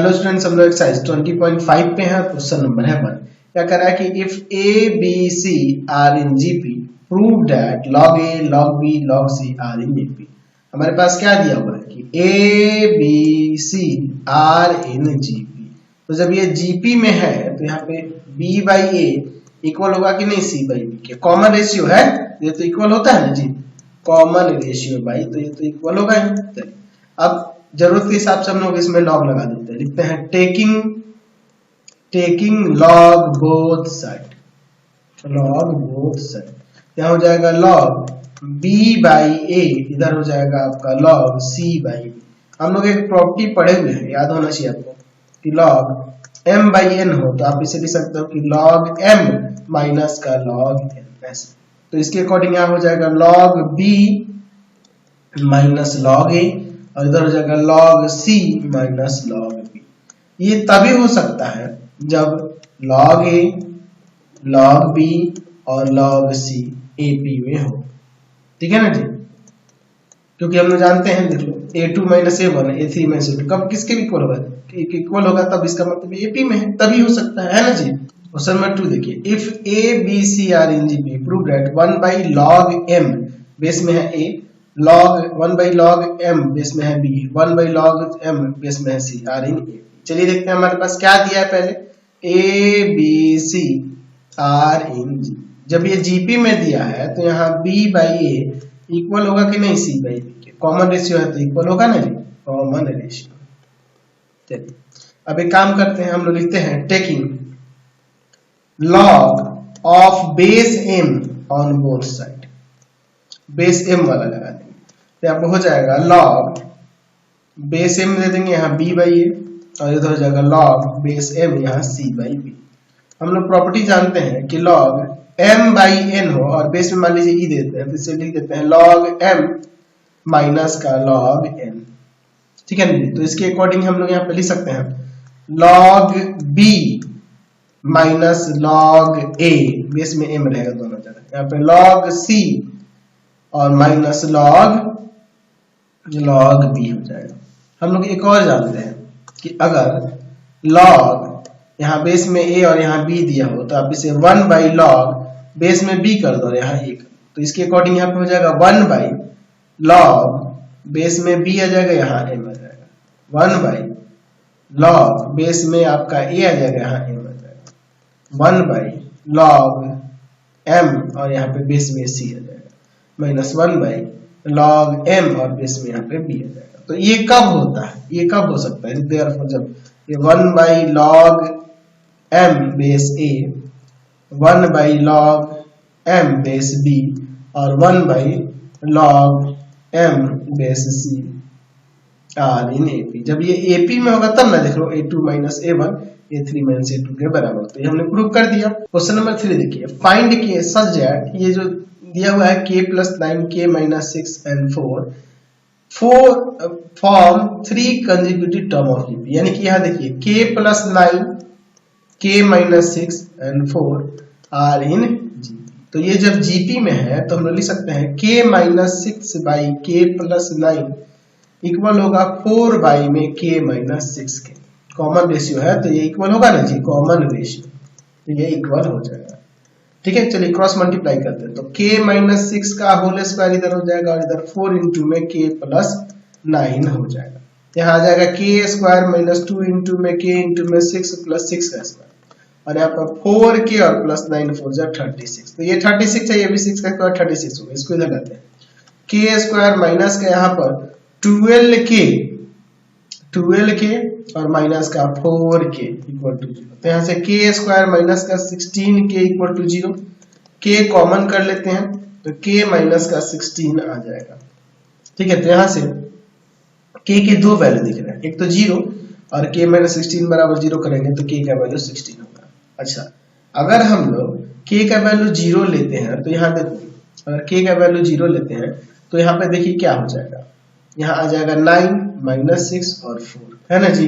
Hello students, हम लोग exercise 20.5 पे हैं। क्वेश्चन नंबर है 1। क्या कह रहा है कि if a b c are in GP prove that log a log b log c are in GP. हमारे पास क्या दिया हुआ है कि a b c are in GP. तो जब ये जीपी में है तो यहाँ पे बी बाई ए इक्वल होगा कि नहीं सी बाई बी के। कॉमन रेशियो है, ये तो इक्वल होता है ना जी, कॉमन रेशियो बाई, तो ये तो इक्वल होगा ही। अब जरूरत के हिसाब से हम लोग इसमें लॉग लगा देते हैं। लिखते हैं taking log both side, log both side. क्या हो जाएगा लॉग b बाई ए, इधर हो जाएगा आपका लॉग c बाई बी। हम लोग एक प्रॉपर्टी पढ़े हुए हैं, याद होना चाहिए आपको कि लॉग m बाई n हो तो आप इसे लिख सकते हो कि लॉग m माइनस का लॉग n ऐसे। तो इसके अकॉर्डिंग यहाँ हो जाएगा log b minus log a और इधर हो जाएगा log c minus log b। ये तभी हो सकता है जब log a, log b और log c AP में हो, ठीक है ना जी। क्योंकि हम लोग जानते हैं, देख लो a2 minus a1 a3 minus a2 कब किसके इक्वल होगा, इक्वल होगा तब इसका मतलब AP में है, तभी हो सकता है ना जी। क्वेश्चन नंबर 2 देखिए, if a b c r in gp prove that 1 by log m base में है a log 1 by log m base में है b 1 by log m base में है c r इन a। चलिए देखते हैं हमारे पास क्या दिया है। पहले a b c r in g। जब ये gp में दिया है तो यहाँ b by a इक्वल होगा कि नहीं c by b के। कॉमन रेशियो है तो इक्वल होगा ना जी, कॉमन रेशियो। चलिए अब एक काम करते हैं, हम लोग लिखते हैं taking log of base m on both side. Base m वाला लगा देंगे तो आपको हो जाएगा log बेस m दे देंगे यहाँ b बाई ए और इधर हो जाएगा log बेस m यहाँ c बाई b। हम लोग प्रॉपर्टी जानते हैं कि log m बाई n हो और बेस में मान लीजिए e देते हैं, फिर से लिख देते हैं log m माइनस का log n, ठीक है ना। तो इसके अकॉर्डिंग हम लोग यहाँ पे लिख सकते हैं log b minus log a, base में m रहेगा दोनों जगह, यहाँ पे log c और माइनस log b हो जाएगा। हम लोग एक और जानते हैं कि अगर log यहाँ बेस में a और यहाँ b दिया हो तो आप इसे 1 बाई log बेस में b कर दो यहाँ 1, तो इसके अकॉर्डिंग यहाँ पे हो जाएगा 1 बाई log बेस में b आ जाएगा यहाँ m आ जाएगा, 1 बाई log बेस में आपका a आ जाएगा यहाँ m आ जाएगा, 1 बाई log m और यहाँ पे बेस में c आ जाएगा माइनस 1 बाई log m और बेस में यहाँ पे b आ जाएगा। तो ये कब होता है, ये कब हो सकता है, देयरफॉर जब ये 1 by log m base a 1 by log m base b और 1 by log m base c r in AP। जब ये AP में होगा तब ना, देख लो a2 minus a1 a3 minus a2 के बराबर। तो ये हमने प्रूव कर दिया। क्वेश्चन नंबर 3 देखिए, फाइंड के सच दैट, ये जो दिया हुआ है k plus 9 k minus 6 and 4 form 3 consecutive term of GP. यानी कि यहाँ देखिए k plus 9 k minus 6 and 4 are in GP. तो ये जब जीपी में है तो हम लोग लिख सकते हैं k minus 6 by k plus 9 equal होगा 4 बाई में k माइनस 6 के। कॉमन रेशियो है तो ये इक्वल होगा ना जी, कॉमन रेशियो, तो ये इक्वल हो जाएगा, ठीक है। चलिए क्रॉस मल्टीप्लाई करते हैं तो k माइनस 6 का होल स्क्वायर इधर हो जाएगा और इधर 4 इंटू में k प्लस 9 हो जाएगा। यहाँ आ जाएगा k स्क्वायर माइनस 2 इंटू में k इंटू में 6 प्लस 6 का स्क्वायर और यहाँ पर 4k और प्लस 9 4 जा 36। तो ये 36 है, ये भी 6 का स्क्वायर 36 होगा, इसको इधर लाते हैं। k स्क्वायर माइनस का यहाँ पर 12k और माइनस का 4k इक्वल टू 0। तो यहाँ से k स्क्वायर माइनस का 16k equal to 0, k common कर लेते हैं तो k माइनस का 16 आ जाएगा, ठीक है। तो यहाँ से k के दो वैल्यू दिख रहे हैं, एक तो 0 और k माइनस 16 बराबर 0 करेंगे तो k का वैल्यू 16 होगा। अच्छा, अगर हम लोग k का वैल्यू 0 लेते हैं तो यहाँ देखो, अगर k का वैल्यू 0 लेते हैं तो यहाँ पे देखिए क्या हो जाएगा, यहाँ आ जाएगा 9 माइनस 6 और 4, है ना जी।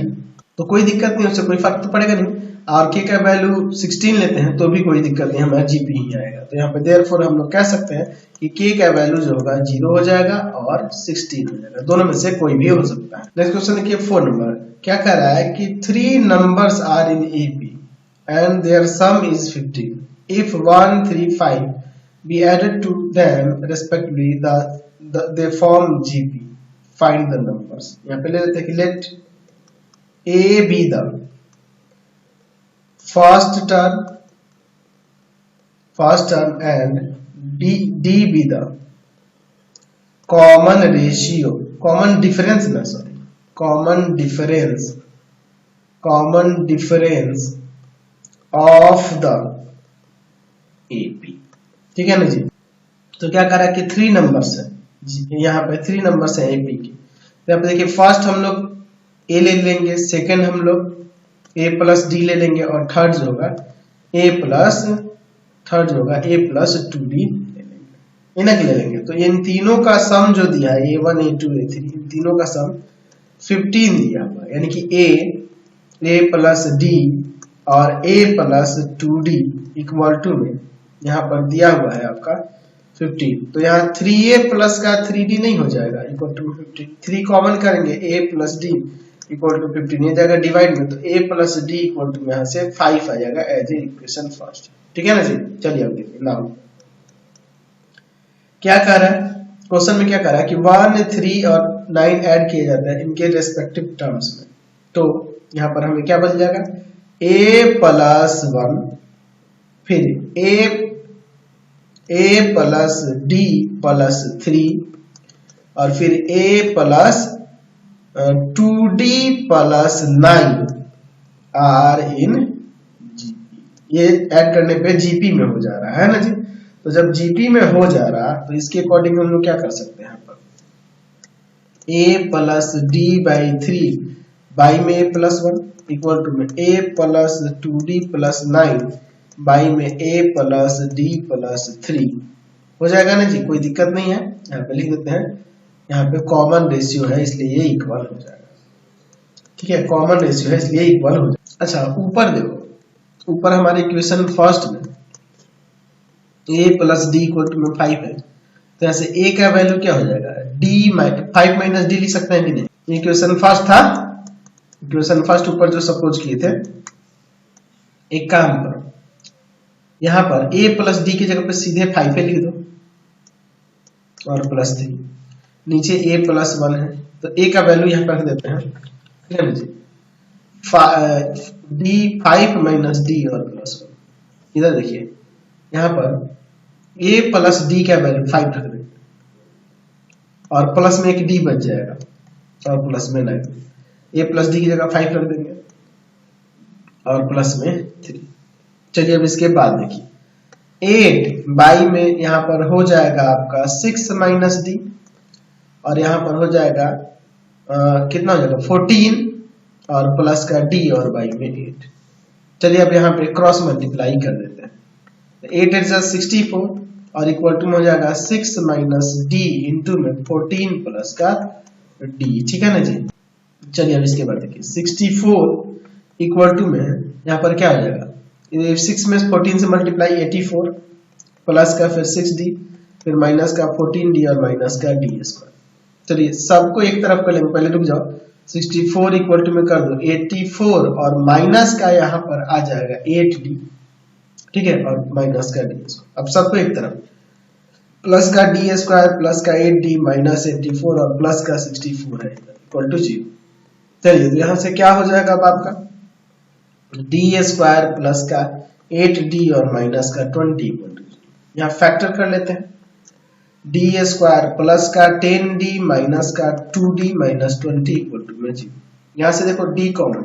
तो कोई दिक्कत नहीं, उससे कोई फर्क तो पड़ेगा नहीं। और k का वैल्यू 16 लेते हैं तो भी कोई दिक्कत नहीं, हमारा जीपी ही आएगा। तो यहाँ पे देयरफॉर हम लोग कह सकते हैं कि k का वैल्यू जो होगा 0 हो जाएगा और 16 हो जाएगा, दोनों में से कोई भी हो सकता है। नेक्स्ट क्वेश्चन देखिए 4 नंबर, क्या कह रहा है कि 3 numbers are in AP and their sum is 15. If 1, 3, 5 be added to them respectively, they form GP. Find the numbers. यहाँ पे ले लेते हैं कि let A be the first term and D be the common difference of the AP। ठीक है ना जी। तो क्या कह रहा है कि 3 नंबर्स है, यहाँ पे 3 नंबर्स है AP की। तो यहाँ पे देखिए फर्स्ट हम लोग A ले लेंगे, सेकंड हम लोग A प्लस D ले लेंगे और थर्ड जो होगा A प्लस 2D ले लेंगे, इन्हें ले लेंगे। तो इन तीनों का सम जो दिया है A1 A2 A3, इन तीनों का सम 15 दिया हुआ है, यानी कि A प्लस D और A plus 2D equal to में यहाँ पर दिया हुआ है आपका 15। तो यहाँ 3A प्लस का 3D नहीं हो जाएगा इक्वल टू 15, 3 कॉमन करेंगे A plus D equal to 15, ये जाएगा डिवाइड में, तो A plus D equal to यहाँ से 5 आ जाएगा एज ए इक्वेशन फर्स्ट। ठीक है ना जी। चलिए अब देखिए नाउ क्या कह रहा है, क्वेश्चन में क्या कह रहा है कि 1, 3 और 9 ऐड किए जाते हैं इनके रेस्पेक्टिव टर्म्स में। तो यहाँ पर हमें क्या बन जाएगा A प्लस 1, फिर A प्लस D प्लस 3 और फिर A plus 2D plus 9 are in GP. ये ऐड करने पे जीपी में हो जा रहा है ना जी। तो जब जीपी में हो जा रहा तो इसके अकॉर्डिंग हम लोग क्या कर सकते हैं, यहाँ पर A plus D by 3 by में A प्लस 1 इक्वल टू में A plus 2D plus 9 by में A प्लस D प्लस 3 हो जाएगा ना जी, कोई दिक्कत नहीं है। यहाँ पे लिख देते हैं, यहाँ पे कॉमन रेशियो है इसलिए ये इक्वल हो जाएगा। ठीक है, कॉमन रेशियो है इसलिए इक्वल हो जाएगा। अच्छा ऊपर देखो, ऊपर हमारे इक्वेशन फर्स्ट में A plus D equal to में 5 है, तो ऐसे A का वैल्यू क्या हो जाएगा 5 माइनस D लिख सकते हैं कि नहीं। इक्वेशन फर्स्ट था, इक्वेशन फर्स्ट ऊपर जो सपोज किए थे, एक काम करो यहाँ पर A प्लस D की जगह पे सीधे 5 लिख दो और प्लस 3, नीचे A प्लस 1 है तो A का वैल्यू यहाँ पर रख देते हैं। ठीक है ना जी, D 5 माइनस D और प्लस 1। इधर देखिए यहाँ पर A प्लस D का वैल्यू 5 रख देंगे और प्लस में एक D बच जाएगा और प्लस में 9। A प्लस D की जगह 5 रख देंगे और प्लस में 3। चलिए अब इसके बाद देखिए 8 बाई में यहाँ पर हो जाएगा आपका 6 माइनस D और यहाँ पर हो जाएगा कितना हो जाएगा 14 और प्लस का D और बाई में 8। चलिए अब यहाँ पे क्रॉस मल्टीप्लाई कर देते हैं। 8 is 64 और इक्वल टू में हो जाएगा 6 माइनस D इंटू में 14 प्लस का D। ठीक है ना जी। चलिए अब इसके बाद देखिए 64 इक्वल टू में यहाँ पर क्या हो जाएगा 6 में 14 से मल्टीप्लाई 84 प्लस का फिर 6D फिर माइनस का 14D और माइनस का D स्क्वायर। चलिए सबको एक तरफ कर लेंगे, पहले रुक जाओ। 64 इक्वल टू में कर दो 84 और माइनस का यहाँ पर आ जाएगा 8D। ठीक है, और माइनस का D स्क्वायर। अब सबको एक तरफ, प्लस का D स्क्वायर प्लस का 8D माइनस 84 और प्लस का 64 है इक्वल टू 0। चलिए तो यहाँ से क्या हो जाएगा अब आपका D स्क्वायर प्लस का 8D और माइनस का 20 इक्वल टू 0। यहाँ फैक्टर कर लेते हैं, D स्क्वायर प्लस का 10D माइनस का 2D माइनस 20 इक्वल टू में 0। यहाँ से देखो D कॉमन,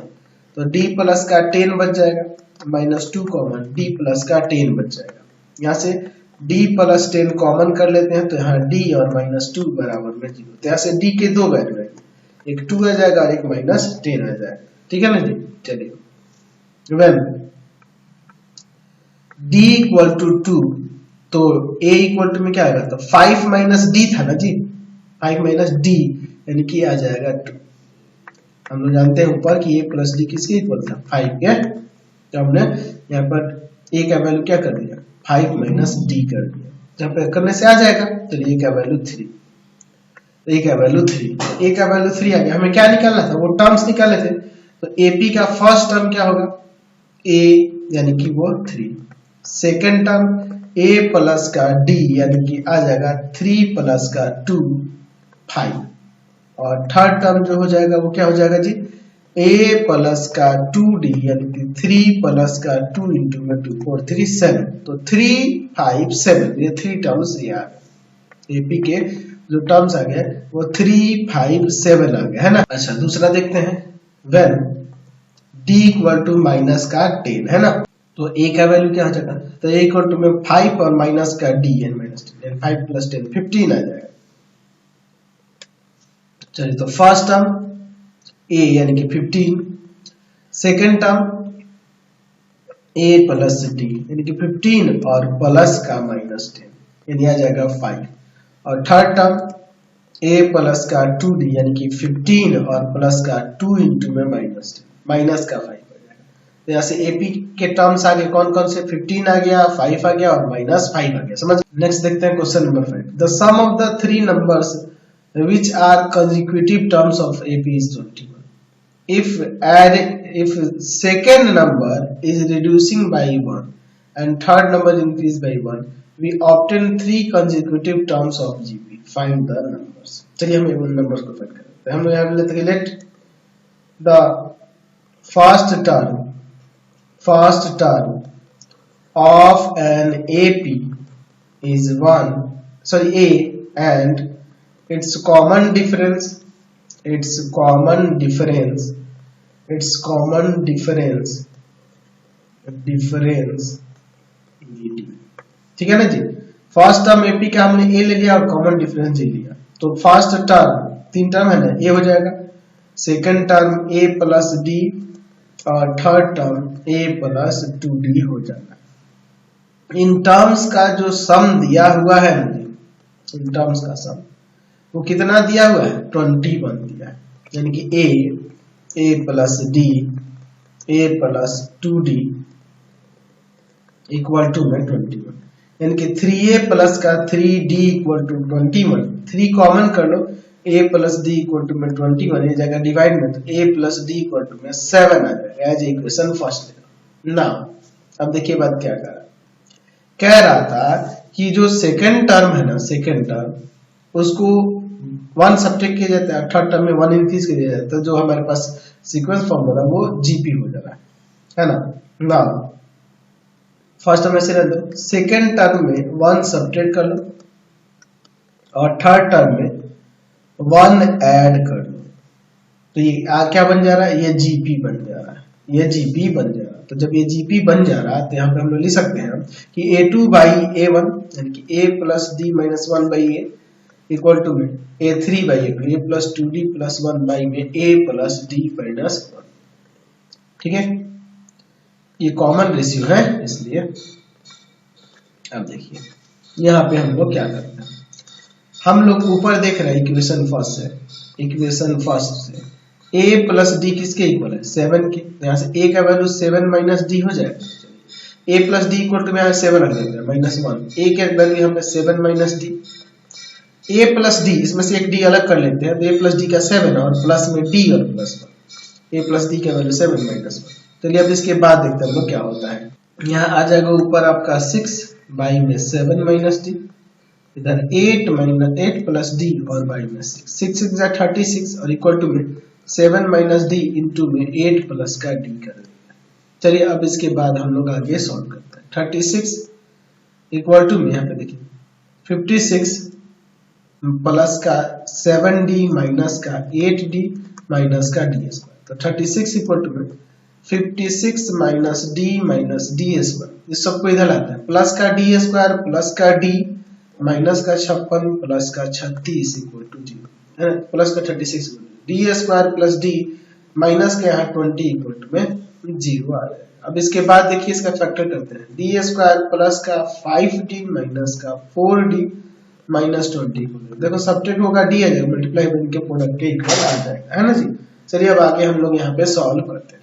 तो D प्लस का 10 बच जाएगा माइनस 2 कॉमन D प्लस का 10 बच जाएगा। यहाँ से D प्लस 10 कॉमन कर लेते हैं तो यहाँ D और माइनस 2 बराबर में 0। तो यहाँ से D के दो वैल्यू है, एक 2 आ जाएगा और एक माइनस 10 आ जाएगा। ठीक है ना जी। चलिए when D इक्वल टू 2 तो A इक्वल टू में क्या आएगा, तो 5 माइनस D था ना जी, 5 माइनस D यानी कि आ जाएगा 2। हम लोग जानते हैं ऊपर कि A प्लस D किसके इक्वल था 5 के तो हमने यहाँ पर ए का वैल्यू क्या कर दिया 5 माइनस डी कर दिया, जहाँ पे करने से आ जाएगा। चलिए ए का वैल्यू 3, ए का वैल्यू 3, ए का वैल्यू 3 आ गया। हमें क्या निकालना था, वो टर्म्स निकाले थे। तो एपी का फर्स्ट टर्म क्या होगा ए यानी कि वो 3, सेकेंड टर्म a प्लस का d यानी कि आ जाएगा 3 प्लस का 2 5, और थर्ड टर्म जो हो जाएगा वो क्या हो जाएगा जी a प्लस का 2d यानी कि 3 प्लस का 2 इंटू में 2 4 3 7, तो 3 5 7 ये 3 टर्म्स ये आ गए। एपी के जो टर्म्स आ गए वो 3 5 7 आ गए, है ना। अच्छा दूसरा देखते हैं, when d equal to minus का 10, है ना। तो a का वैल्यू क्या हो जाएगा, तो a इक्वल टू में 5 और माइनस का d n माइनस 10, 5 प्लस 10 15 आ जाएगा। चलिए तो फर्स्ट टर्म a यानी कि 15, second term a plus d यानी कि 15 और प्लस का माइनस 10 यानी आ जाएगा 5, और थर्ड टर्म a प्लस का 2d यानी कि 15 और प्लस का 2 इंटू में माइनस 10 माइनस का 5। तो यहाँ से एपी के टर्म्स आ गए कौन कौन से, 15 आ गया, 5 आ गया और माइनस 5 आ गया, समझ। नेक्स्ट देखते हैं question number 5, the sum of the three numbers which are consecutive terms of AP is 21 if second number is reducing by 1 and third number increase by 1, we obtain three consecutive terms of gp, find the numbers। चलिए हम उन numbers को find करते हैं। हम यहाँ लेते हैं let the first term of an AP is 1, sorry A, and its common difference ठीक है ना जी। फर्स्ट टर्म एपी का हमने ए ले लिया और कॉमन डिफरेंस ले लिया, तो फर्स्ट टर्म 3 टर्म है ना, ए हो जाएगा, सेकंड टर्म ए प्लस डी और third term a plus 2d हो जाएगा। इन टर्म्स का जो सम दिया हुआ है मुझे, इन टर्म्स का सम वो कितना दिया हुआ है 21 दिया है, यानी कि a plus d a plus 2d equal to में 21, यानी कि 3a प्लस का 3d इक्वल टू 21, 3 कॉमन कर लो, a plus d equal to में 21 ये जाएगा डिवाइड में, तो a plus d equal to में 7 आ जाएगा एज इक्वेशन फर्स्ट ना। अब देखिए बात क्या कह रहा था कि जो सेकंड टर्म है ना, सेकंड टर्म उसको 1 सब्ट्रैक्ट किया जाता है, थर्ड टर्म में 1 इंक्रीज किया जाता है, जो हमारे पास सीक्वेंस फॉर्मूला वो जीपी हो जा रहा है ना। ना फर्स्ट टर्म ऐसे रह दो, सेकंड टर्म में 1 सब्ट्रैक्ट कर लो और थर्ड टर्म में 1 ऐड कर लो, तो ये क्या बन जा रहा है, ये जीपी बन जा रहा है, ये जीपी बन जा रहा है। तो जब ये जीपी बन जा रहा है तो यहाँ पे हम लोग लिख सकते हैं कि a2 बाई a1 यानी कि a plus d minus 1 by a equal to में a3 by a2 a plus 2d plus 1 by में a प्लस डी माइनस 1, ठीक है। ये कॉमन रेशियो है इसलिए। अब देखिए यहाँ पे हम लोग क्या करते हैं, हम लोग ऊपर देख रहे हैं इक्वेशन फर्स्ट से, इक्वेशन फर्स्ट से a प्लस डी किसके इक्वल है 7 के, यहाँ से a का वैल्यू 7 माइनस डी हो जाएगा, a plus d equal to में 7 रख देते हैं माइनस 1, a के वैल्यू हमने 7 minus D, a plus D इसमें से एक d अलग कर लेते हैं, तो a प्लस डी का 7 और प्लस में d और प्लस 1, a प्लस डी का वैल्यू 7 माइनस 1। चलिए अब इसके बाद देखते हैं हम लोग क्या होता है, यहाँ आ जाएगा ऊपर आपका 6 बाई में 7 माइनस डी, इधर 8 माइनस 8 प्लस डी और बाई में 6 6 जा 36 और इक्वल टू में 7 माइनस डी इंटू में 8 प्लस का डी कर देंगे। चलिए अब इसके बाद हम लोग आगे सॉल्व करते हैं, 36 इक्वल टू में यहाँ पे देखिए 56 प्लस का 7d माइनस का 8d माइनस का डी स्क्वायर, तो 36 इक्वल टू में 56 माइनस डी स्क्वायर, इस सबको इधर लाते हैं, प्लस का डी स्क्वायर प्लस का डी माइनस का 56 प्लस का 36 इक्वल टू 0 है, प्लस का 36 D square plus d minus के यहाँ 20 इक्वल टू में 0 आ जाएगा। अब इसके बाद देखिए इसका फैक्टर करते हैं, डी स्क्वायर प्लस का 5d माइनस का 4d माइनस 20, देखो सब्ट्रैक्ट होगा डी आ जाएगा, मल्टीप्लाई इनके प्रोडक्ट के इक्वल आ जाएगा, है ना जी। चलिए अब आगे हम लोग यहाँ पे सॉल्व करते हैं,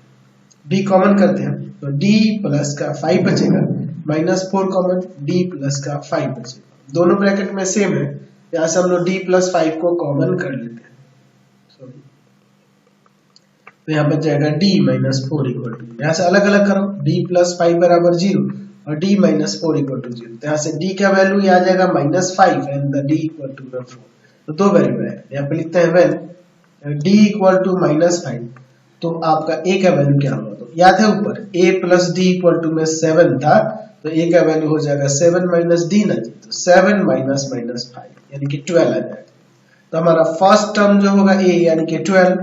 डी कॉमन करते हैं तो डी प्लस का 5 बचेगा, -4 कॉमन, डी प्लस का 5 बचेगा। दोनों ब्रैकेट में सेम है, यहाँ से हम लोग डी प्लस 5 को कॉमन कर लेते हैं। तो यहाँ बच जाएगा d -4 इक्वल टू, यहाँ से अलग अलग करो, d प्लस 5 बराबर 0 और d -4 इक्वल टू 0। तो यहाँ से d का वैल्यू आ जाएगा -5 and the d equal to 4। तो दो वैल्यू है, यहाँ पे लिखते हैं व्हेन d इक्वल टू -5 तो आपका a का वैल्यू क्या होगा, तो याद है ऊपर a plus d equal to में 7 था, तो a का वैल्यू हो जाएगा 7 माइनस d ना, तो 7 माइनस -5 यानी कि 12 आ जाएगा। तो हमारा फर्स्ट टर्म जो होगा a यानी कि 12,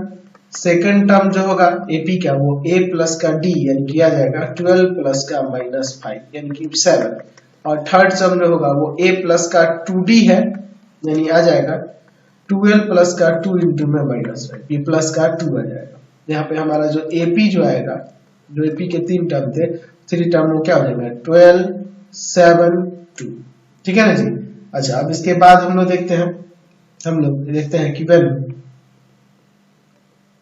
सेकंड टर्म जो होगा AP का वो a प्लस का d यानी कि आ जाएगा 12 प्लस का -5 यानी कि 7, और थर्ड टर्म जो होगा वो a प्लस का 2d है यानी आ जाएगा 12 प्लस का 2 इंटू में -5, ये प्लस का 2 आ जाएगा। यहाँ पे हमारा जो AP जो आएगा, जो AP के 3 टर्म थे, 3 टर्म वो क्या हो जाएगा 12 7 2, ठीक है ना जी। अच्छा अब इसके बाद हम लोग देखते हैं कि वेन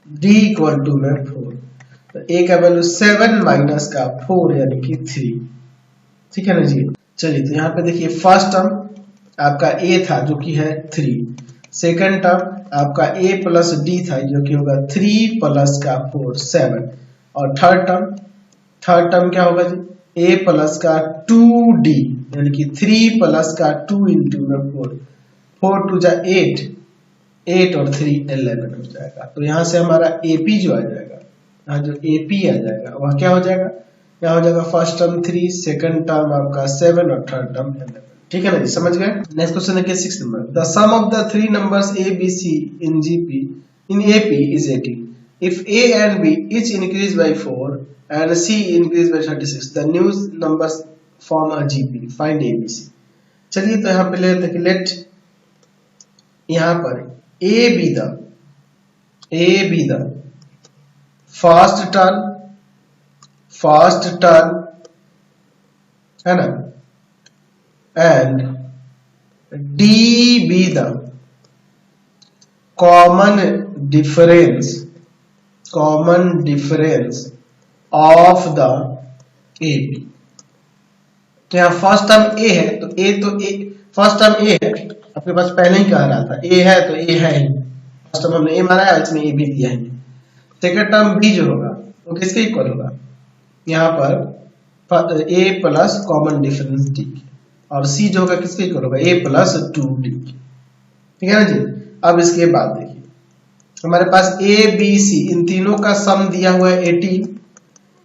d इक्वल टू में 4, तो a का वैल्यू 7 माइनस का 4 यानी कि 3, ठीक है ना जी। चलिए तो यहाँ पे देखिए फर्स्ट टर्म आपका a था जो कि है 3, सेकंड टर्म आपका a प्लस d था जो कि होगा 3 प्लस का 4 7, और थर्ड टर्म क्या होगा जी a प्लस का 2d यानी कि 3 प्लस का 2 इंटू में 4 टू जा 8 और 3 11 हो जाएगा। तो यहाँ से हमारा AP जो आ जाएगा, यहाँ जो AP आ जाएगा वह क्या हो जाएगा, यहाँ हो जाएगा फर्स्ट टर्म 3, सेकंड टर्म आपका 7 और थर्ड टर्म 11, ठीक है ना जी, समझ गए। नेक्स्ट क्वेश्चन है 6 नंबर, the sum of the 3 numbers A B C in AP is 18 if A and B each increase by 4 and C increase by 36 the new numbers form a GP, find ABC। चलिए तो यहाँ पे ले लेते हैं late यहाँ पर A be the first term है ना, and D be the common difference of the AB। तो यहाँ फर्स्ट टर्म A है तो फर्स्ट टर्म A है, आपके पास पहले ही कह रहा था A है तो A है ही, फर्स्ट टर्म हमने A माना है, इसमें A भी दिया है। सेकंड टर्म B जो होगा वो किसके इक्वल होगा, यहाँ पर A plus common difference D, और C जो होगा किसके इक्वल होगा A प्लस 2D, ठीक है ना जी। अब इसके बाद देखिए हमारे पास A B C इन तीनों का सम दिया हुआ है 18,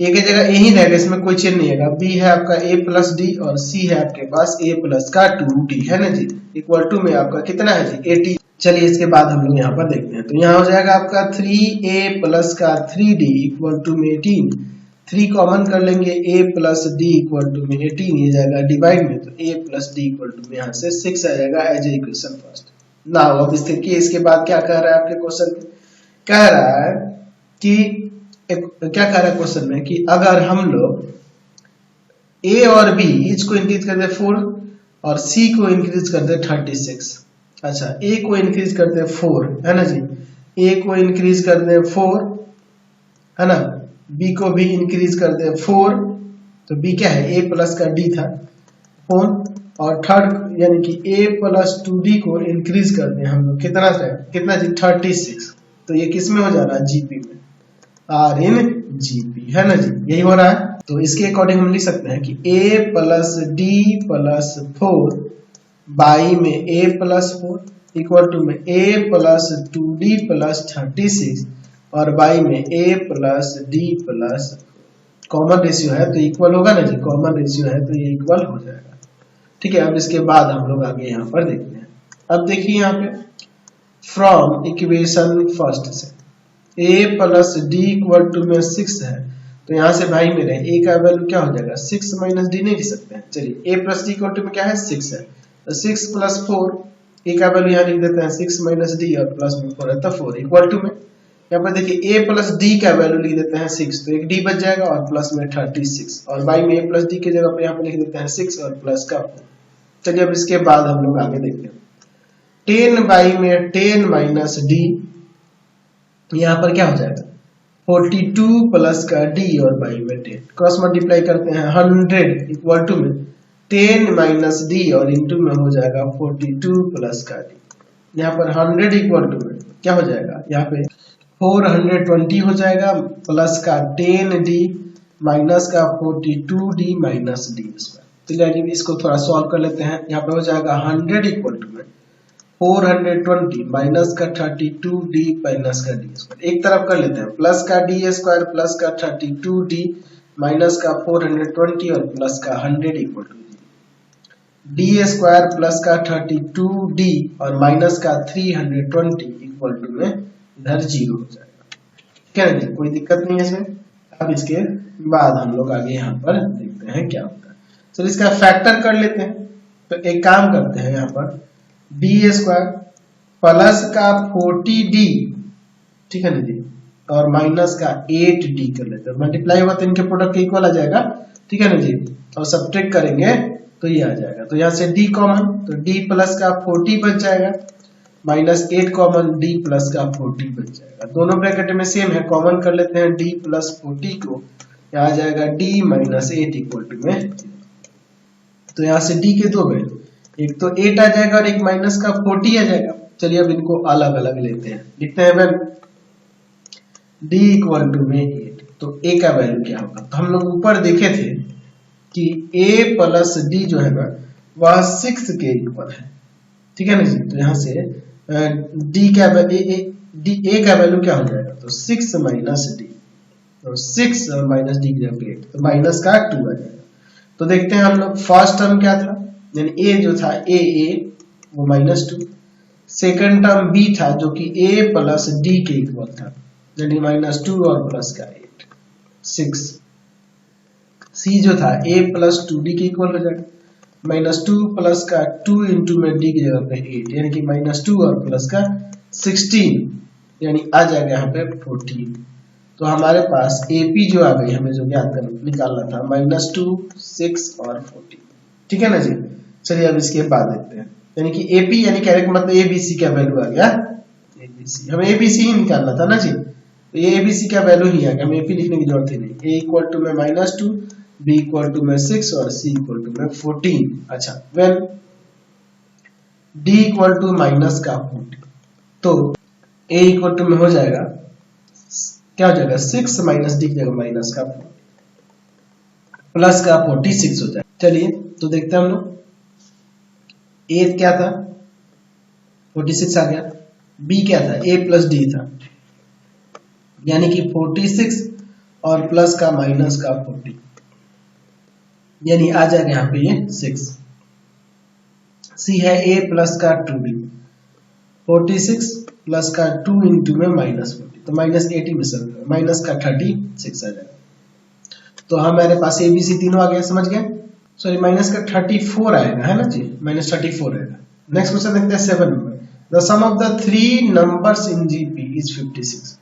A की जगह A ही रहेगा, इसमें कोई चेंज नहीं है। B है आपका A प्लस D और C है आपके पास A प्लस का 2D, है ना जी, इक्वल टू में आपका कितना है जी 80। चलिए इसके बाद हम लोग यहाँ पर देखते हैं, तो यहाँ हो जाएगा आपका 3A प्लस का 3D इक्वल टू में 18, 3 कॉमन कर लेंगे A plus D equal to में 18, ये जाएगा डिवाइड में, तो A plus D equal to में यहाँ से 6 आ जाएगा as a equation first. Now अब देखिए इसके बाद क्या कह रहा है आपके क्वेश्चन में, कह रहा है कि क्या कह रहा है क्वेश्चन में कि अगर हम लोग A और B ईच को इंक्रीज कर दे 4 और C को इंक्रीज कर दे 36। अच्छा A को इंक्रीज कर दे 4 है ना जी, A को इंक्रीज कर दे 4 है ना, B को भी इंक्रीज कर दे 4, तो B क्या है A प्लस का D था 4, और थर्ड यानी कि A प्लस 2D को इंक्रीज कर दे हम लोग कितना जी 36, तो ये किस में हो जा रहा है GP में, R इन GP, है ना जी, यही हो रहा है। तो इसके अकॉर्डिंग हम लिख सकते हैं कि A plus D plus 4 by में A प्लस 4 इक्वल टू में A प्लस 2D प्लस 36 और बाई में A plus D plus, common ratio है तो इक्वल होगा ना जी, कॉमन रेशियो है तो ये इक्वल हो जाएगा, ठीक है। अब इसके बाद हम लोग आगे यहाँ पर देखते हैं। अब देखिए यहाँ पे फ्रॉम इक्वेशन फर्स्ट से A plus D equal to में 6 है, तो यहाँ से भाई मेरे A का वैल्यू क्या हो जाएगा 6 माइनस D नहीं लिख सकते हैं। चलिए A plus D equal to में क्या है 6 है, तो 6 प्लस 4 A का वैल्यू यहाँ लिख देते हैं 6 माइनस D और प्लस में 4 है तो 4 इक्वल टू में यहाँ पर देखिए A प्लस D का वैल्यू लिख देते हैं 6, तो एक D बच जाएगा और प्लस में 36 और बाई में A प्लस D की जगह पर यहाँ पर लिख देते हैं 6 और प्लस का 4। चलिए अब इसके बाद हम लोग आगे देखते हैं 10 बाई में 10 माइनस D, यहाँ पर क्या हो जाएगा 42 प्लस का डी और बाई में 10 क्रॉस मल्टीप्लाई करते हैं 100 इक्वल टू में 10 माइनस डी और इंटू में हो जाएगा 42 प्लस का डी। यहाँ पर 100 इक्वल टू में क्या हो जाएगा, यहाँ पे 420 हो जाएगा प्लस का 10 डी माइनस का 42 डी माइनस डी स्क्वायर। तो यानी इसको थोड़ा सॉल्व कर लेते हैं। यहाँ पे हो जाएगा 100 इक्वल टू में 420 माइनस का 32 डी माइनस का डी स्क्वायर। एक तरफ कर लेते हैं प्लस का डी स्क्वायर प्लस का 32 डी माइनस का 420 और प्लस का 100 equal to d square plus का 32 डी और माइनस का 320 इक्वल टू में इधर 0 हो जाएगा। क्या नहीं, कोई दिक्कत नहीं है इसमें। अब इसके बाद हम लोग आगे यहाँ पर देखते हैं क्या होता है। चलो इसका फैक्टर कर लेते हैं। तो एक काम करते हैं, यहाँ पर डी स्क्वायर प्लस का 40d, ठीक है ना जी, और माइनस का 8d कर लेते हैं। मल्टीप्लाई होगा तो इनके प्रोडक्ट के इक्वल आ जाएगा, ठीक है ना जी, और सब्ट्रैक्ट करेंगे तो ये आ जाएगा। तो यहाँ से d कॉमन, तो d प्लस का 40 बच जाएगा माइनस 8 कॉमन, d प्लस का 40 बच जाएगा। दोनों ब्रैकेट में सेम है, कॉमन कर लेते हैं d प्लस 40 को, यहाँ आ जाएगा d माइनस 8 इक्वल टू में। तो यहाँ से d के दो वैल्यू, एक तो 8 आ जाएगा और एक माइनस का 40 आ जाएगा। चलिए अब इनको अलग अलग लेते हैं, लिखते हैं वेन d इक्वल टू में 8, तो a का वैल्यू क्या होगा। तो हम लोग ऊपर देखे थे कि a प्लस d जो है ना वह 6 के इक्वल है, ठीक है ना जी। तो यहाँ से d का a का वैल्यू क्या हो जाएगा, तो 6 माइनस d, तो 6 और माइनस d की जगह 8, तो माइनस का 2 आ जाएगा। तो देखते हैं हम लोग फर्स्ट टर्म क्या था, यानी a जो था a वो -2, सेकंड टर्म b था जो कि a प्लस d के इक्वल था, यानी -2 और प्लस का 8 6। c जो था a प्लस 2d के इक्वल हो जाएगा, -2 प्लस का 2 इंटू में d की जगह पे 8, यानी कि -2 और प्लस का 16, यानी आ जाएगा यहाँ पे 14। तो हमारे पास AP जो आ गई, हमें जो ज्ञात निकालना था -2 6 और 14, ठीक है ना जी। चलिए अब इसके बाद देखते हैं, यानी कि AP यानी कैरेक्ट मतलब ABC का वैल्यू आ गया, ABC हमें ABC ही निकालना था ना जी। तो ये ABC का वैल्यू ही आ गया, हमें AP लिखने की जरूरत ही नहीं। A इक्वल टू में -2, B इक्वल टू में 6 और C इक्वल टू में 14। अच्छा, when D equal to minus का 40, तो A इक्वल टू में हो जाएगा, क्या हो जाएगा 6 माइनस D की जगह माइनस का 40 प्लस का 46 हो जाएगा। चलिए तो देखते हैं हम लोग, A क्या था 46 आ गया, B क्या था A प्लस D था, यानी कि 46 और प्लस का माइनस का 40, यानी आ जाएगा यहाँ पे ये 6। C है A प्लस का 2D, 46 प्लस का 2 इंटू में -40, तो -80 में सब माइनस का 36 आ जाएगा। तो हमारे पास ABC तीनों आ गया, समझ गए। सॉरी माइनस का 34 आएगा, है ना जी, -34 आएगा। नेक्स्ट क्वेश्चन देखते हैं 7 नंबर। The sum of the 3 numbers in GP is 56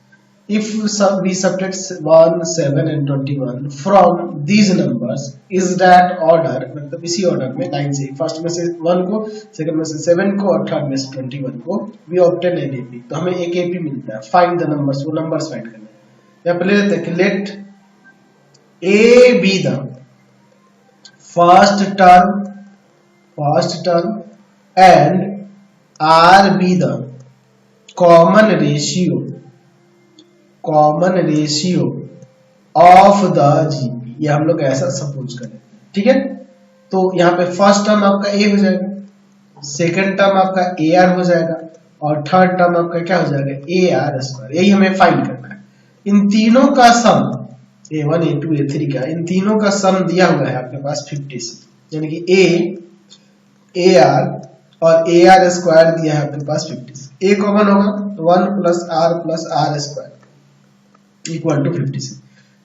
if we subtract 1 7 and 21 from these numbers is that order, मतलब इसी ऑर्डर में 9 से, फर्स्ट में से 1 को, सेकंड में से 7 को और थर्ड में से 21 को, we obtain an AP। तो हमें एक AP मिलता है, फाइंड द नंबर्स, वो नंबर्स फाइंड करने हैं। यहाँ पे ले लेते हैं कि late A be the first term and R be the common ratio of the GP। ये हम लोग ऐसा सपोज करें, ठीक है। तो यहाँ पे फर्स्ट टर्म आपका A हो जाएगा, सेकंड टर्म आपका AR हो जाएगा और थर्ड टर्म आपका क्या हो जाएगा AR स्क्वायर। यही हमें फाइंड करना है। इन तीनों का सम A1 A2 A3 का, इन तीनों का सम दिया हुआ है आपके पास 56, यानी कि A AR और AR स्क्वायर दिया है आपके पास 56। A कॉमन होगा तो 1 plus R square equal to 56।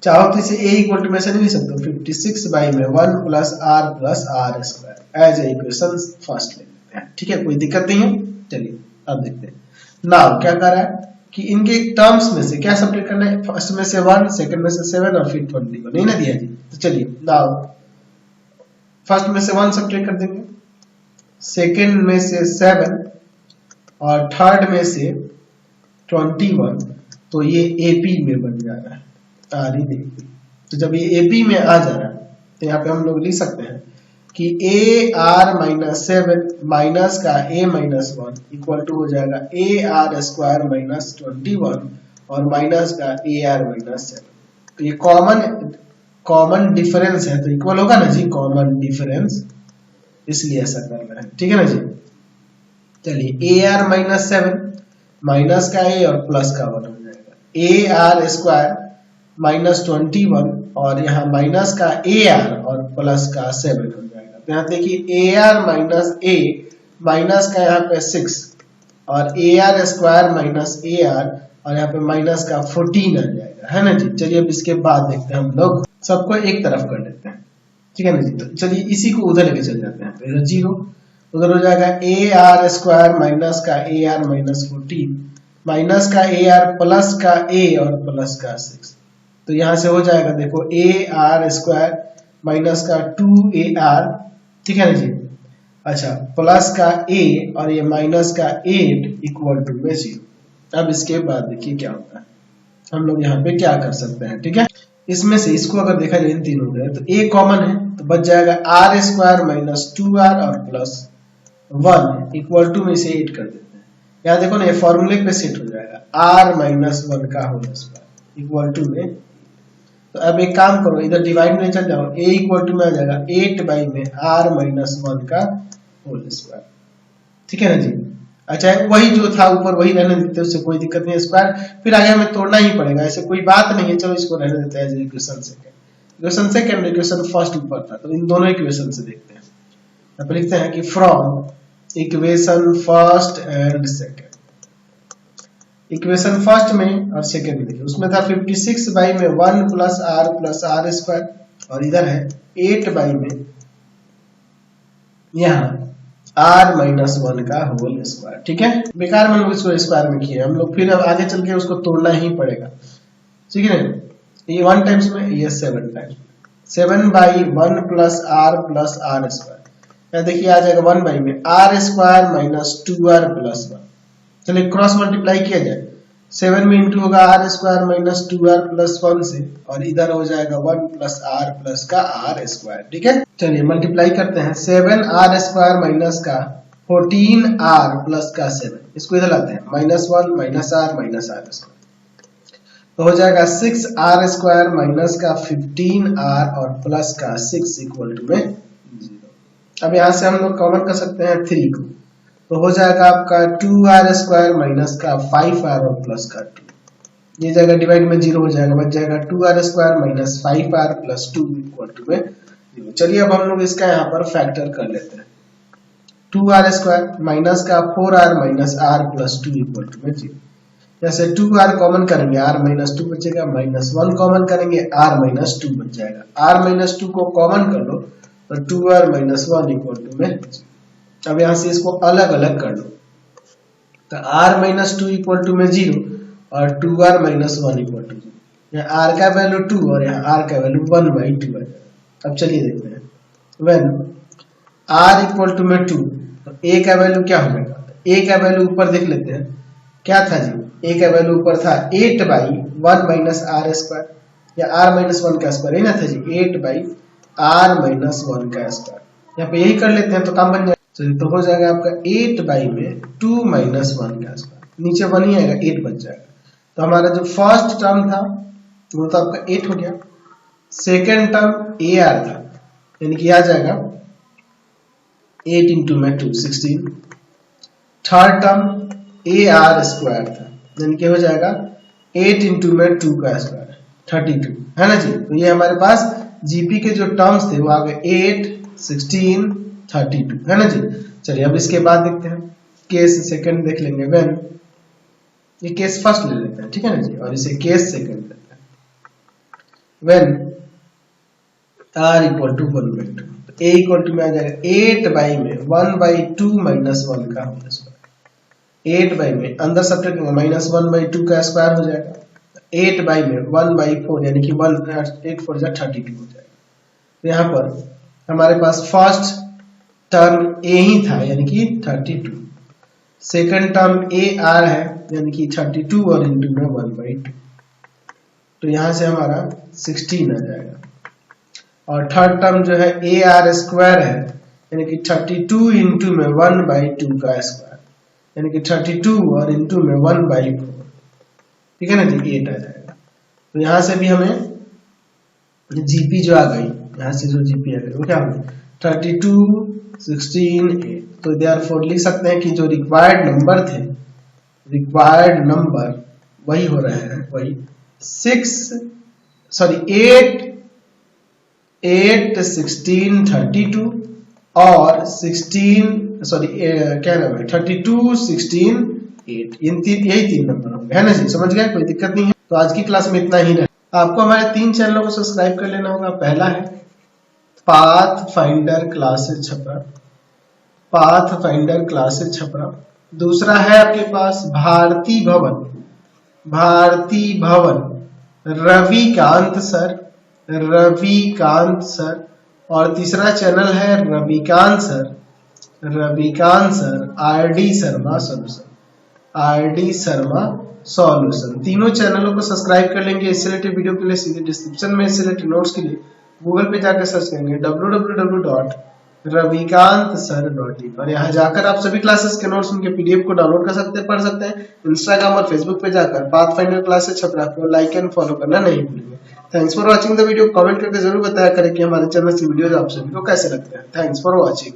चाहो तो इसे A इक्वल टू में से नहीं लिख सकते, 56 बाई में 1 plus R square as a equation first ले लेते हैं, ठीक है, कोई दिक्कत नहीं है। चलिए अब देखते हैं। नाउ क्या कर रहा है कि इनके टर्म्स में से क्या सब्ट्रैक्ट करना है, फर्स्ट में से 1, सेकंड में से 7 और फिर 20 को नहीं ना दिया जी। तो चलिए नाउ फर्स्ट में से 1 सब्ट्रैक्ट कर देंगे, सेकंड में से 7 और थर्ड में से 21 तो ये AP में बन जा रहा है, आर ही देखिए। तो जब ये AP में आ जा रहा है तो यहाँ पे हम लोग लिख सकते हैं कि AR माइनस 7 माइनस का A माइनस 1 इक्वल टू हो जाएगा AR स्क्वायर माइनस 21 और माइनस का AR माइनस 7। तो ये कॉमन डिफरेंस है तो इक्वल होगा ना जी, कॉमन डिफरेंस, इसलिए ऐसा कर रहे हैं, ठीक है ना जी। चलिए AR माइनस 7 माइनस का A और प्लस का 1 हो जाएगा, AR स्क्वायर माइनस 21 और यहाँ माइनस का AR और प्लस का 7 हो जाएगा। तो यहाँ देखिए AR माइनस A माइनस का यहाँ पे 6 और AR स्क्वायर माइनस AR और यहाँ पे माइनस का 14 आ जाएगा, है ना जी। चलिए अब इसके बाद देखते हैं, हम लोग सबको एक तरफ कर लेते हैं, ठीक है ना जी। तो चलिए इसी को उधर लेके चल जाते हैं, तो इधर 0 उधर हो जाएगा AR स्क्वायर माइनस का AR माइनस 14 माइनस का AR प्लस का A और प्लस का 6। तो यहां से हो जाएगा देखो AR स्क्वायर माइनस का 2AR, ठीक है ना जी। अच्छा प्लस का A और ये माइनस का 8 इक्वल टू में 0। अब इसके बाद देखिए क्या होता है, हम लोग यहाँ पे क्या कर सकते हैं, ठीक है। इसमें से इसको अगर देखा जाए इन तीनों में तो A कॉमन है तो बच जाएगा R स्क्वायर माइनस 2R और प्लस 1 इक्वल टू में से 8 कर देते हैं। यहाँ देखो ना ये फॉर्मूले पे सेट हो जाएगा R माइनस 1 का होल स्क्वायर इक्वल टू में। तो अब एक काम करो, इधर डिवाइड में चल जाओ, A इक्वल टू में आ जाएगा 8 बाई में R माइनस 1 का होल स्क्वायर, ठीक है ना जी। अच्छा वही जो था ऊपर वही रहने देते, उससे कोई दिक्कत नहीं है, स्क्वायर फिर आगे हमें तोड़ना ही पड़ेगा, ऐसे कोई बात नहीं है। चलो इसको रहने देते हैं इक्वेशन सेकंड, इक्वेशन फर्स्ट ऊपर था, तो इन दोनों इक्वेशन से देखते हैं। यहाँ पे लिखते हैं कि from equation first and second, equation first में और सेकंड में देखिए, उसमें था 56 बाई में 1 प्लस R स्क्वायर और इधर है 8 बाई में यहाँ R माइनस 1 का होल स्क्वायर, ठीक है। बेकार में लोग इसको स्क्वायर में किए, हम लोग फिर अब आगे चल के उसको तोड़ना ही पड़ेगा, ठीक है। ये 1 टाइम्स में, ये 7 times, 7 by 1 plus R square, यहाँ देखिए आ जाएगा 1 बाई में R square minus 2R plus 1। चलिए क्रॉस मल्टीप्लाई किया जाए, 7 में इंटू होगा R square minus 2R plus 1 से और इधर हो जाएगा 1 प्लस R प्लस का R स्क्वायर, ठीक है। चलिए मल्टीप्लाई करते हैं, 7R स्क्वायर माइनस का 14R प्लस का 7, इसको इधर लाते हैं, माइनस 1 माइनस R स्क्वायर, तो हो जाएगा 6R स्क्वायर माइनस का 15R और प्लस का 6 इक्वल टू में 0। अब यहाँ से हम लोग कॉमन कर सकते हैं 3 को, तो हो जाएगा आपका 2R स्क्वायर माइनस का 5R और प्लस का 2, ये जगह डिवाइड में 0 हो जाएगा, बच जाएगा 2R square minus 5R plus 2 equal to में 0। चलिए अब हम लोग इसका यहाँ पर फैक्टर कर लेते हैं, 2R स्क्वायर माइनस का 4R minus R plus 2 equal to में 0। जैसे 2R कॉमन करेंगे R माइनस 2 बचेगा, माइनस 1 कॉमन करेंगे R माइनस 2 बच जाएगा, R माइनस 2 को कॉमन कर लो तो 2R माइनस 1 इक्वल टू में 0। अब यहाँ से इसको अलग अलग कर लो, तो R माइनस 2 इक्वल टू में 0 और 2R माइनस 1 इक्वल टू 0, यहाँ R का वैल्यू 2 और यहाँ R का वैल्यू 1 बाई 2 है। अब चलिए देखते हैं, व्हेन R इक्वल टू में 2 तो A का वैल्यू क्या हो जाएगा, A का वैल्यू ऊपर देख लेते हैं, क्या था जी, A का वैल्यू ऊपर था 8 बाई 1 माइनस R स्क्वायर, या R माइनस 1 का स्क्वायर है ना था जी, 8 बाई R माइनस 1 का स्क्वायर, यहाँ पे यही कर लेते हैं तो काम बन जाएगा। तो हो जाएगा आपका 8 बाई में 2 माइनस 1 का स्क्वायर, नीचे 1 ही आएगा, 8 बच जाएगा। तो हमारा जो फर्स्ट टर्म था वो तो आपका 8 हो गया, सेकेंड टर्म AR था, यानी कि आ जाएगा 8 इंटू में 2 16, थर्ड टर्म AR स्क्वायर था, यानी कि हो जाएगा 8 इंटू में 2 का स्क्वायर 32, है ना जी। तो ये हमारे पास जीपी के जो टर्म्स थे वो आ गए 8 16 32, है ना जी। चलिए अब इसके बाद देखते हैं, केस सेकंड देख लेंगे, व्हेन, ये केस फर्स्ट ले लेते हैं, ठीक है ना जी, और इसे केस सेकंड लेते हैं, व्हेन R इक्वल टू 1/2, तो A इक्वल टू में आ जाएगा 8 बाई में 1/2 माइनस 1 का होल स्क्वायर, 8 बाई में अंदर सब्ट्रैक्ट करेंगे माइनस 1/2 का स्क्वायर हो जाएगा, 8 बाई में 1/4 यानी कि 1 8 4 जा 32 हो जाएगा। तो यहाँ पर हमारे पास फर्स्ट टर्म A ही था, यानी कि 32, सेकंड टर्म AR है यानी कि 32 और इंटू में 1/2, तो यहाँ से हमारा 16 आ जाएगा। और थर्ड टर्म जो है ए आर स्क्वायर है, यानी कि 32 इंटू में 1/2 का स्क्वायर, यानी कि 32 और इंटू में 1/4, ठीक है ना जी, 8 आ जाएगा। तो यहाँ से भी हमें जीपी जो आ गई, यहाँ से जो जीपी आ गई वो क्या होगी 32, 16, 8। तो देयरफॉर लिख सकते हैं कि जो रिक्वायर्ड नंबर थे, रिक्वायर्ड नंबर वही हो रहे हैं, वही 8, 16, 32 और 32, 16, 8, यही तीन नंबर होंगे, है ना जी, समझ गए, कोई दिक्कत नहीं है। तो आज की क्लास में इतना ही रहे। आपको हमारे 3 चैनलों को सब्सक्राइब कर लेना होगा। पहला है path finder classes Chhapra, path finder classes Chhapra. दूसरा है आपके पास भारती भवन, भारती भवन रविकांत सर, रविकांत सर। और तीसरा चैनल है Ravikant sir, Ravikant sir RD Sharma solution, RD Sharma solution. तीनों चैनलों को सब्सक्राइब कर लेंगे। इससे रिलेटेड वीडियो के लिए सीधे डिस्क्रिप्शन में, इससे रिलेटेड नोट्स के लिए गूगल पे जाकर सर्च करेंगे www.ravikant.sir.in, और यहाँ जाकर आप सभी क्लासेस के नोट्स, उनके पीडीएफ को डाउनलोड कर सकते हैं, पढ़ सकते हैं। इंस्टाग्राम और फेसबुक पे जाकर पाथफाइंडर क्लासेस छपरा को लाइक एंड फॉलो करना नहीं भूलिए। Thanks for watching the video. Comment करके जरूर बताया करें कि हमारे चैनल से वीडियोज आप सभी को कैसे लगते हैं। Thanks for watching.